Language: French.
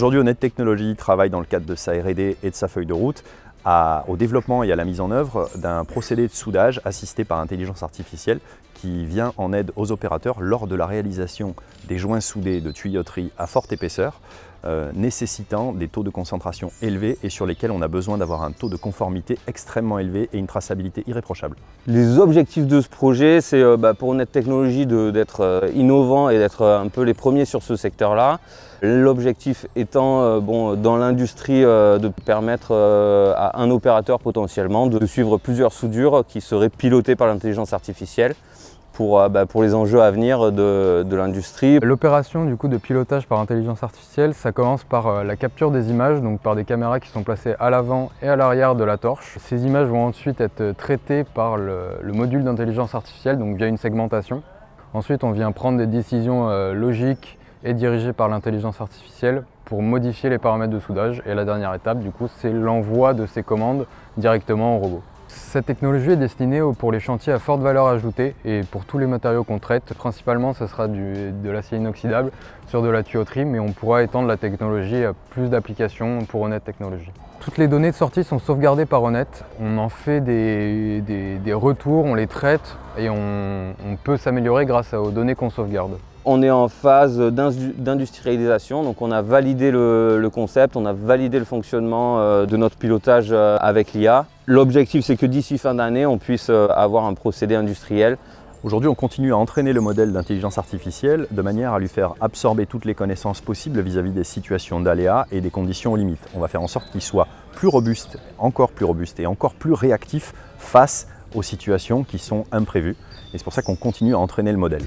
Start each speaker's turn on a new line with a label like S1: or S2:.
S1: Aujourd'hui, Honnête Technologies travaille dans le cadre de sa R&D et de sa feuille de route au développement et à la mise en œuvre d'un procédé de soudage assisté par intelligence artificielle qui vient en aide aux opérateurs lors de la réalisation des joints soudés de tuyauterie à forte épaisseur, nécessitant des taux de concentration élevés et sur lesquels on a besoin d'avoir un taux de conformité extrêmement élevé et une traçabilité irréprochable.
S2: Les objectifs de ce projet, c'est pour Honnête Technologies d'être innovant et d'être un peu les premiers sur ce secteur-là. L'objectif étant dans l'industrie de permettre à un opérateur potentiellement de suivre plusieurs soudures qui seraient pilotées par l'intelligence artificielle pour les enjeux à venir de l'industrie.
S3: L'opération de pilotage par intelligence artificielle, ça commence par la capture des images, donc par des caméras qui sont placées à l'avant et à l'arrière de la torche. Ces images vont ensuite être traitées par le module d'intelligence artificielle, donc via une segmentation. Ensuite, on vient prendre des décisions logiques et dirigées par l'intelligence artificielle pour modifier les paramètres de soudage. Et la dernière étape, c'est l'envoi de ces commandes directement au robot. Cette technologie est destinée pour les chantiers à forte valeur ajoutée et pour tous les matériaux qu'on traite. Principalement, ce sera de l'acier inoxydable sur de la tuyauterie, mais on pourra étendre la technologie à plus d'applications pour Honnête Technologies. Toutes les données de sortie sont sauvegardées par Honnête. On en fait des retours, on les traite et on peut s'améliorer grâce aux données qu'on sauvegarde.
S2: On est en phase d'industrialisation, donc on a validé le concept, on a validé le fonctionnement de notre pilotage avec l'IA. L'objectif, c'est que d'ici fin d'année, on puisse avoir un procédé industriel.
S1: Aujourd'hui, on continue à entraîner le modèle d'intelligence artificielle de manière à lui faire absorber toutes les connaissances possibles vis-à-vis des situations d'aléas et des conditions aux limites. On va faire en sorte qu'il soit plus robuste et encore plus réactif face aux situations qui sont imprévues. Et c'est pour ça qu'on continue à entraîner le modèle.